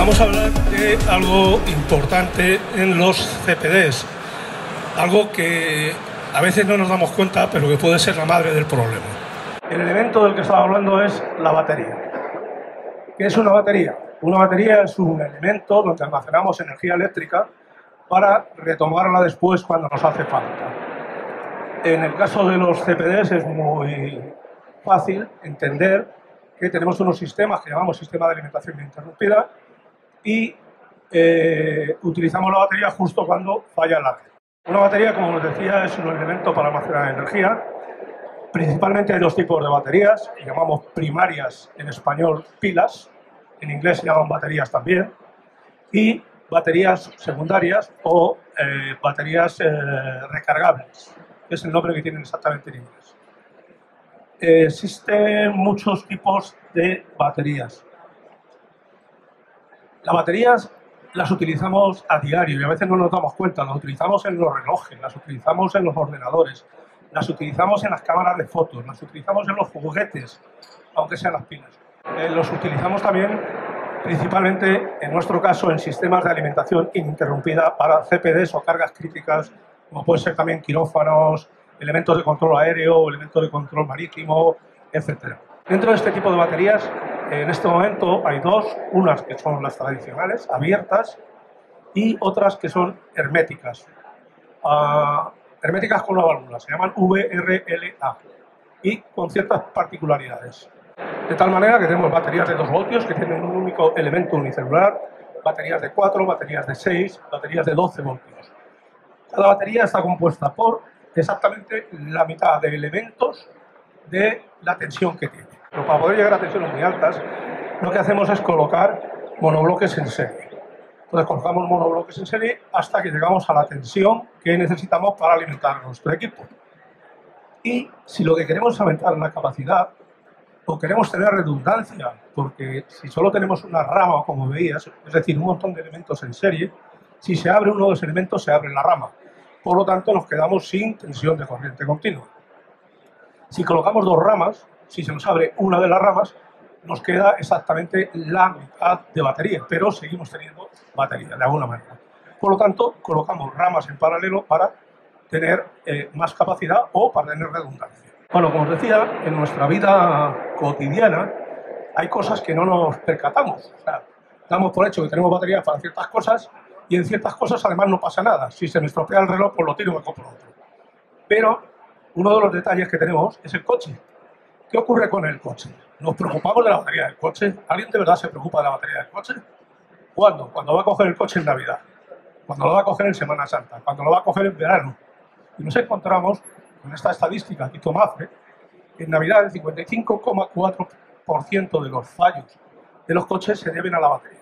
Vamos a hablar de algo importante en los CPDs, algo que a veces no nos damos cuenta, pero que puede ser la madre del problema. El elemento del que estaba hablando es la batería. ¿Qué es una batería? Una batería es un elemento donde almacenamos energía eléctrica para retomarla después cuando nos hace falta. En el caso de los CPDs es muy fácil entender que tenemos unos sistemas que llamamos sistema de alimentación ininterrumpida y utilizamos la batería justo cuando falla la red. Una batería, como os decía, es un elemento para almacenar energía. Principalmente hay dos tipos de baterías, que llamamos primarias, en español pilas, en inglés se llaman baterías también, y baterías secundarias o baterías recargables, que es el nombre que tienen exactamente en inglés. Existen muchos tipos de baterías. Las baterías las utilizamos a diario y a veces no nos damos cuenta. Las utilizamos en los relojes, las utilizamos en los ordenadores, las utilizamos en las cámaras de fotos, las utilizamos en los juguetes, aunque sean las pilas. Los utilizamos también, principalmente, en nuestro caso, en sistemas de alimentación ininterrumpida para CPDs o cargas críticas, como pueden ser también quirófanos, elementos de control aéreo, elementos de control marítimo, etc. Dentro de este tipo de baterías, en este momento hay dos, unas que son las tradicionales, abiertas, y otras que son herméticas. Herméticas con una válvula, se llaman VRLA, y con ciertas particularidades. De tal manera que tenemos baterías de 2 voltios que tienen un único elemento unicelular, baterías de 4, baterías de 6, baterías de 12 voltios. Cada batería está compuesta por exactamente la mitad de elementos de la tensión que tiene. Pero para poder llegar a tensiones muy altas, lo que hacemos es colocar monobloques en serie. Entonces colocamos monobloques en serie hasta que llegamos a la tensión que necesitamos para alimentar nuestro equipo. Y si lo que queremos es aumentar la capacidad o queremos tener redundancia, porque si solo tenemos una rama, como veías, es decir, un montón de elementos en serie, si se abre uno de los elementos, se abre la rama. Por lo tanto, nos quedamos sin tensión de corriente continua. Si colocamos 2 ramas, si se nos abre una de las ramas, nos queda exactamente la mitad de batería, pero seguimos teniendo batería, de alguna manera. Por lo tanto, colocamos ramas en paralelo para tener más capacidad o para tener redundancia. Bueno, como os decía, en nuestra vida cotidiana hay cosas que no nos percatamos. O sea, damos por hecho que tenemos baterías para ciertas cosas y en ciertas cosas además no pasa nada. Si se me estropea el reloj, pues lo tiro y me compro otro. Pero uno de los detalles que tenemos es el coche. ¿Qué ocurre con el coche? ¿Nos preocupamos de la batería del coche? ¿Alguien de verdad se preocupa de la batería del coche? ¿Cuándo? Cuando va a coger el coche en Navidad, cuando lo va a coger en Semana Santa, cuando lo va a coger en verano. Y nos encontramos con esta estadística que Mafre, que en Navidad el 55,4% de los fallos de los coches se deben a la batería.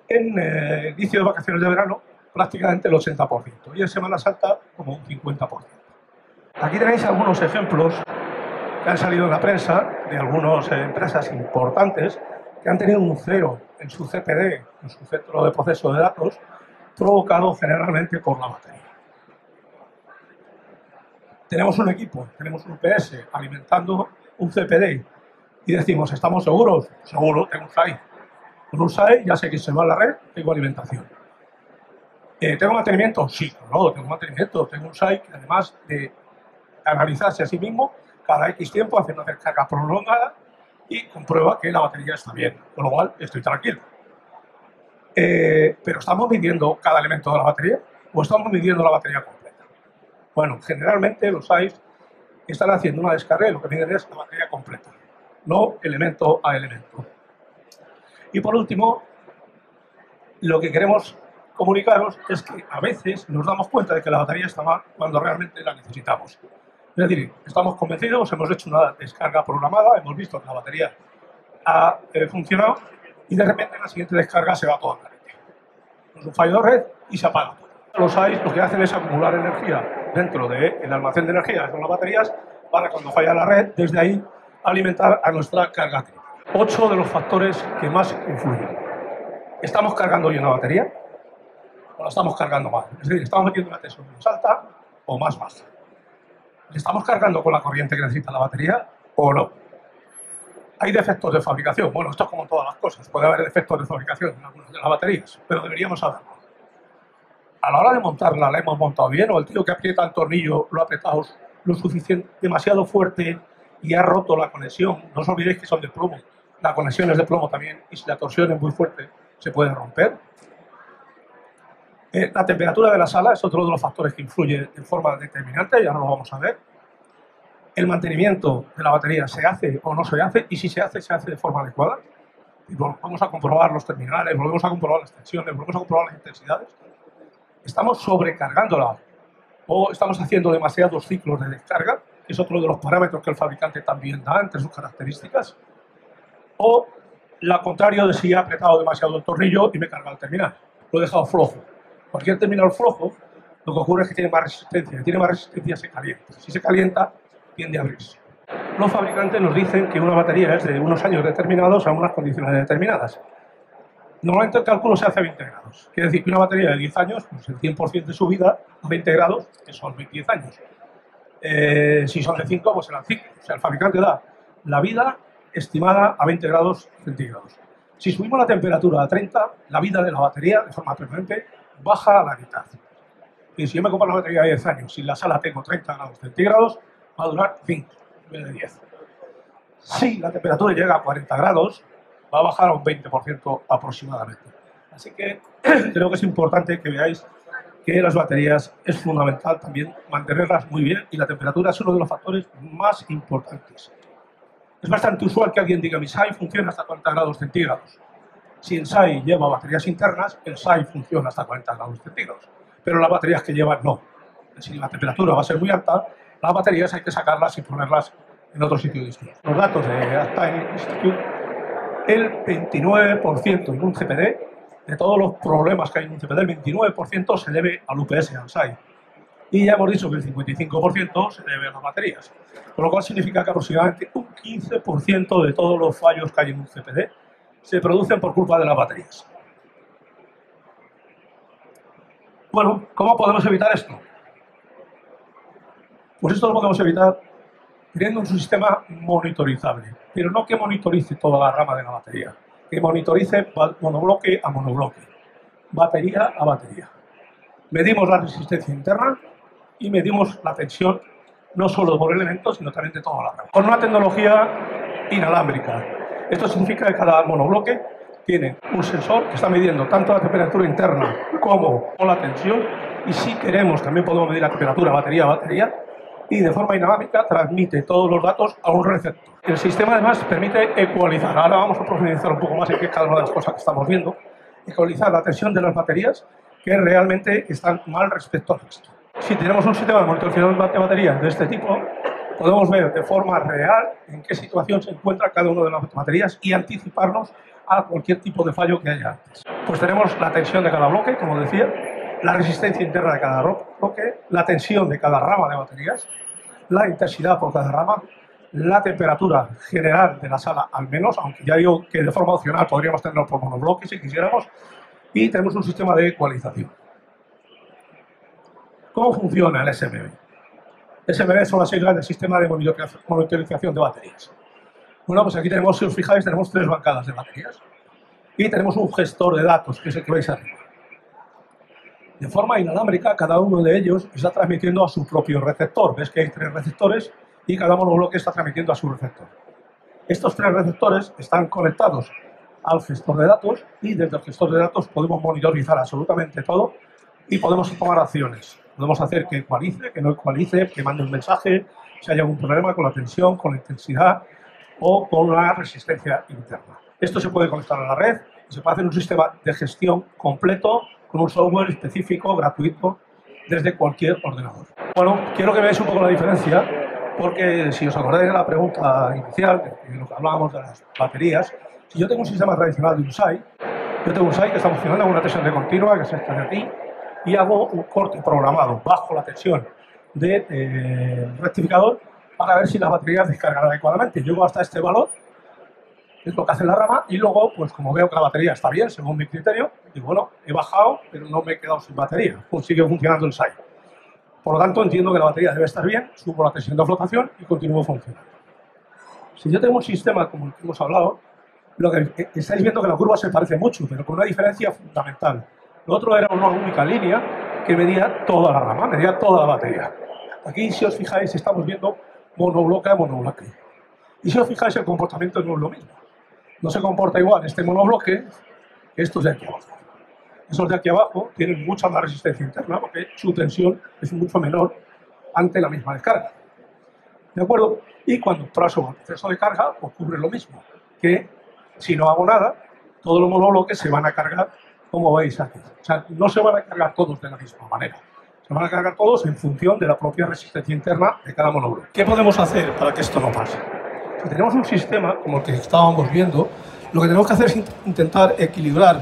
En el inicio de vacaciones de verano, prácticamente el 80%. Y en Semana Santa, como un 50%. Aquí tenéis algunos ejemplos que han salido en la prensa de algunas empresas importantes que han tenido un cero en su CPD, en su centro de proceso de datos, provocado generalmente por la batería. Tenemos un equipo, tenemos un PS alimentando un CPD y decimos, ¿estamos seguros? Seguro, tengo un SAI. Con un SAI ya sé que se va a la red, tengo alimentación. ¿Tengo mantenimiento? Sí, no, tengo mantenimiento. Tengo un SAI que además de analizarse a sí mismo, cada X tiempo hace una descarga prolongada y comprueba que la batería está bien, con lo cual estoy tranquilo. ¿Pero estamos midiendo cada elemento de la batería o estamos midiendo la batería completa? Bueno, generalmente los SAIs están haciendo una descarga y lo que miden es la batería completa, no elemento a elemento. Y por último, lo que queremos comunicaros es que a veces nos damos cuenta de que la batería está mal cuando realmente la necesitamos. Es decir, estamos convencidos, hemos hecho una descarga programada, hemos visto que la batería ha funcionado y de repente en la siguiente descarga se va toda la red. Es un fallo de red y se apaga todo. Los SAIs lo que hacen es acumular energía dentro del almacén de energía, que son las baterías, para cuando falla la red, desde ahí alimentar a nuestra carga crítica. 8 de los factores que más influyen. ¿Estamos cargando bien la batería o la estamos cargando mal? Es decir, ¿estamos metiendo una tensión más alta o más baja? ¿Le estamos cargando con la corriente que necesita la batería o no? Hay defectos de fabricación. Bueno, esto es como todas las cosas. Puede haber defectos de fabricación en algunas de las baterías, pero deberíamos saberlo. A la hora de montarla, ¿la hemos montado bien? ¿O el tío que aprieta el tornillo lo ha apretado lo suficiente, demasiado fuerte y ha roto la conexión? No os olvidéis que son de plomo. La conexión es de plomo también, y si la torsión es muy fuerte, se puede romper. La temperatura de la sala es otro de los factores que influye de forma determinante, ya no lo vamos a ver. El mantenimiento de la batería se hace o no se hace, y si se hace de forma adecuada. Y vamos a comprobar los terminales, volvemos a comprobar las tensiones, volvemos a comprobar las intensidades. Estamos sobrecargándola o estamos haciendo demasiados ciclos de descarga, que es otro de los parámetros que el fabricante también da entre sus características, o lo contrario de si he apretado demasiado el tornillo y me carga el terminal, lo he dejado flojo. Cualquier terminal flojo, lo que ocurre es que tiene más resistencia, y tiene más resistencia se calienta. Si se calienta, tiende a abrirse. Los fabricantes nos dicen que una batería es de unos años determinados a unas condiciones determinadas. Normalmente el cálculo se hace a 20 grados. Quiere decir que una batería de 10 años, pues el 100% de su vida a 20 grados, que son 10 años. Si son de 5, pues serán 5. O sea, el fabricante da la vida estimada a 20 grados centígrados. Si subimos la temperatura a 30, la vida de la batería, de forma permanente, baja a la mitad. Y si yo me compro una batería de 10 años, si en la sala tengo 30 grados centígrados, va a durar 5 en vez de 10. Si la temperatura llega a 40 grados, va a bajar a un 20% aproximadamente. Así que creo que es importante que veáis que las baterías es fundamental también mantenerlas muy bien, y la temperatura es uno de los factores más importantes. Es bastante usual que alguien diga mi SAI funciona hasta 40 grados centígrados. Si el SAI lleva baterías internas, el SAI funciona hasta 40 grados centígrados. Pero las baterías que llevan no. Si la temperatura va a ser muy alta, las baterías hay que sacarlas y ponerlas en otro sitio distinto. Los datos de Uptime Institute, el 29% en un CPD, de todos los problemas que hay en un CPD, el 29% se debe al UPS, al SAI. Y ya hemos dicho que el 55% se debe a las baterías. Con lo cual significa que aproximadamente un 15% de todos los fallos que hay en un CPD se producen por culpa de las baterías. Bueno, ¿cómo podemos evitar esto? Pues esto lo podemos evitar teniendo un sistema monitorizable, pero no que monitorice toda la rama de la batería, que monitorice monobloque a monobloque, batería a batería. Medimos la resistencia interna y medimos la tensión, no solo por elementos, sino también de toda la rama. Con una tecnología inalámbrica. Esto significa que cada monobloque tiene un sensor que está midiendo tanto la temperatura interna como la tensión, y si queremos también podemos medir la temperatura batería a batería, y de forma inalámbrica transmite todos los datos a un receptor. El sistema además permite ecualizar. Ahora vamos a profundizar un poco más en qué es cada una de las cosas que estamos viendo. Ecualizar la tensión de las baterías que realmente están mal respecto al resto. Si tenemos un sistema de monitorización de baterías de este tipo, podemos ver de forma real en qué situación se encuentra cada una de las baterías y anticiparnos a cualquier tipo de fallo que haya antes. Pues tenemos la tensión de cada bloque, como decía, la resistencia interna de cada bloque, la tensión de cada rama de baterías, la intensidad por cada rama, la temperatura general de la sala al menos, aunque ya digo que de forma opcional podríamos tenerlo por monobloques si quisiéramos, y tenemos un sistema de ecualización. ¿Cómo funciona el SMB? SMB son las siglas del sistema de monitorización de baterías. Bueno, pues aquí tenemos, si os fijáis, tenemos 3 bancadas de baterías y tenemos un gestor de datos, que es el que veis arriba. De forma inalámbrica, cada uno de ellos está transmitiendo a su propio receptor. Ves que hay 3 receptores y cada monobloque está transmitiendo a su receptor. Estos 3 receptores están conectados al gestor de datos, y desde el gestor de datos podemos monitorizar absolutamente todo y podemos tomar acciones. Podemos hacer que ecualice, que no ecualice, que mande un mensaje, si hay algún problema con la tensión, con la intensidad o con la resistencia interna. Esto se puede conectar a la red y se puede hacer un sistema de gestión completo con un software específico, gratuito, desde cualquier ordenador. Bueno, quiero que veáis un poco la diferencia, porque si os acordáis de la pregunta inicial, de lo que hablábamos de las baterías, si yo tengo un sistema tradicional de un SAI, yo tengo un SAI que está funcionando con una tensión de continua, que es esta de aquí, y hago un corte programado bajo la tensión de rectificador para ver si la batería descargará adecuadamente. Llego hasta este valor, es lo que hace la rama, y luego, pues como veo que la batería está bien, según mi criterio, digo, bueno, he bajado, pero no me he quedado sin batería, pues sigue funcionando el SAI. Por lo tanto, entiendo que la batería debe estar bien, subo la tensión de flotación y continúo funcionando. Si yo tengo un sistema como el que hemos hablado, lo que estáis viendo que la curva se parece mucho, pero con una diferencia fundamental. Lo otro era una única línea que medía toda la rama, medía toda la batería. Aquí, si os fijáis, estamos viendo monobloque a monobloque. Y si os fijáis, el comportamiento no es lo mismo. No se comporta igual este monobloque que estos de aquí abajo. Esos de aquí abajo tienen mucha más resistencia interna porque su tensión es mucho menor ante la misma descarga. ¿De acuerdo? Y cuando paso al proceso de carga, ocurre lo mismo, que si no hago nada, todos los monobloques se van a cargar como veis aquí. O sea, no se van a cargar todos de la misma manera. Se van a cargar todos en función de la propia resistencia interna de cada monobloque. ¿Qué podemos hacer para que esto no pase? Si tenemos un sistema como el que estábamos viendo, lo que tenemos que hacer es intentar equilibrar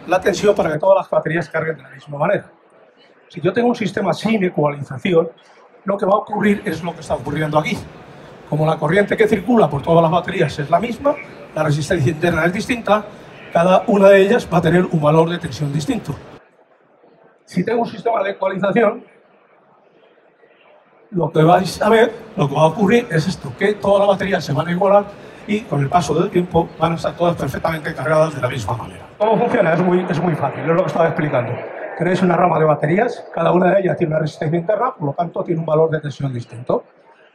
la tensión para que todas las baterías carguen de la misma manera. Si yo tengo un sistema sin ecualización, lo que va a ocurrir es lo que está ocurriendo aquí. Como la corriente que circula por todas las baterías es la misma, la resistencia interna es distinta, cada una de ellas va a tener un valor de tensión distinto. Si tengo un sistema de ecualización, lo que vais a ver, lo que va a ocurrir es esto, que todas las baterías se van a igualar y con el paso del tiempo van a estar todas perfectamente cargadas de la misma manera. ¿Cómo funciona? Es muy fácil, es lo que estaba explicando. Tenéis una rama de baterías, cada una de ellas tiene una resistencia interna, por lo tanto tiene un valor de tensión distinto.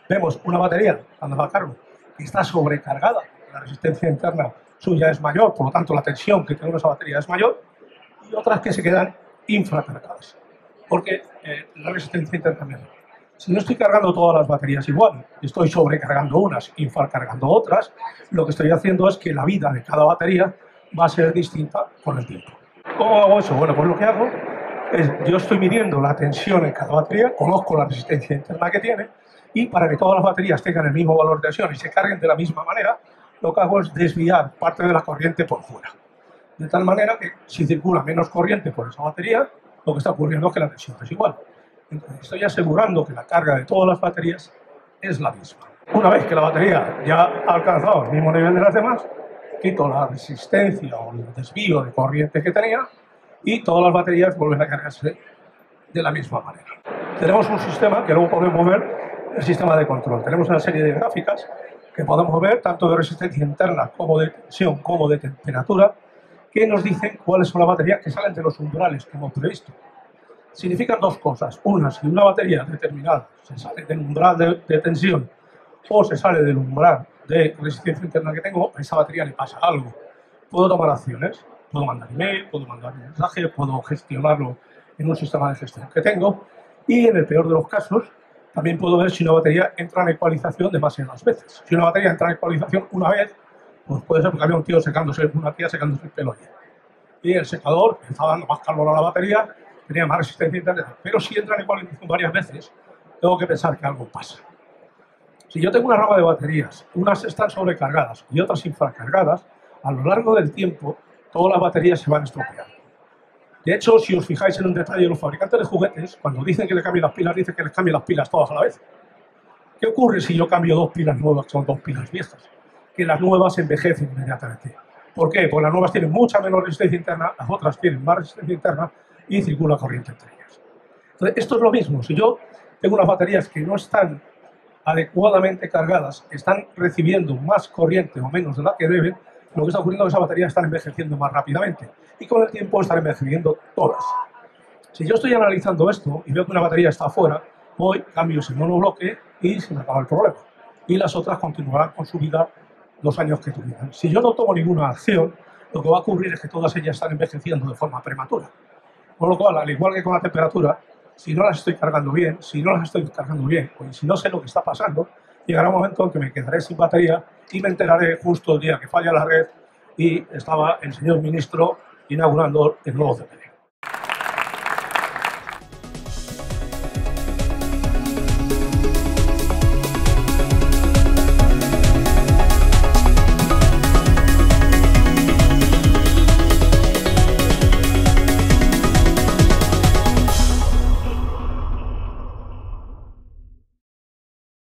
Vemos una batería, cuando va a cargo, que está sobrecargada, la resistencia interna suya es mayor, por lo tanto la tensión que tiene esa batería es mayor, y otras que se quedan infracargadas, porque la resistencia interna es menor. Si no estoy cargando todas las baterías igual, estoy sobrecargando unas, infracargando otras, lo que estoy haciendo es que la vida de cada batería va a ser distinta con el tiempo. ¿Cómo hago eso? Bueno, pues lo que hago es, yo estoy midiendo la tensión en cada batería, conozco la resistencia interna que tiene, y para que todas las baterías tengan el mismo valor de tensión y se carguen de la misma manera, lo que hago es desviar parte de la corriente por fuera. De tal manera que si circula menos corriente por esa batería, lo que está ocurriendo es que la tensión es igual. Entonces estoy asegurando que la carga de todas las baterías es la misma. Una vez que la batería ya ha alcanzado el mismo nivel de las demás, quito la resistencia o el desvío de corriente que tenía y todas las baterías vuelven a cargarse de la misma manera. Tenemos un sistema que luego podemos ver, el sistema de control. Tenemos una serie de gráficas que podemos ver tanto de resistencia interna como de tensión como de temperatura que nos dicen cuáles son las baterías que salen de los umbrales que hemos previsto. Significan dos cosas. Una, si una batería determinada se sale del umbral de tensión o se sale del umbral de resistencia interna que tengo, a esa batería le pasa algo. Puedo tomar acciones, puedo mandar email, puedo mandar un mensaje, puedo gestionarlo en un sistema de gestión que tengo y en el peor de los casos también puedo ver si una batería entra en ecualización demasiadas veces. Si una batería entra en ecualización una vez, pues puede ser porque había una tía secándose el pelo ayer. Y el secador estaba dando más calor a la batería, tenía más resistencia interna. Pero si entra en ecualización varias veces, tengo que pensar que algo pasa. Si yo tengo una rama de baterías, unas están sobrecargadas y otras infracargadas, a lo largo del tiempo todas las baterías se van estropeando. De hecho, si os fijáis en un detalle, los fabricantes de juguetes, cuando dicen que le cambien las pilas, dicen que les cambien las pilas todas a la vez. ¿Qué ocurre si yo cambio dos pilas nuevas con dos pilas viejas? Que las nuevas envejecen inmediatamente. ¿Por qué? Porque las nuevas tienen mucha menor resistencia interna, las otras tienen más resistencia interna y circula corriente entre ellas. Entonces, esto es lo mismo. Si yo tengo unas baterías que no están adecuadamente cargadas, están recibiendo más corriente o menos de la que deben, lo que está ocurriendo es que esas baterías están envejeciendo más rápidamente y con el tiempo están envejeciendo todas. Si yo estoy analizando esto y veo que una batería está afuera, voy, cambio ese monobloque y se me acaba el problema. Y las otras continuarán con su vida los años que tuvieran. Si yo no tomo ninguna acción, lo que va a ocurrir es que todas ellas están envejeciendo de forma prematura. Con lo cual, al igual que con la temperatura, si no las estoy cargando bien, si no sé lo que está pasando, llegará un momento en que me quedaré sin batería y me enteraré justo el día que falla la red y estaba el señor ministro inaugurando el nuevo CPD.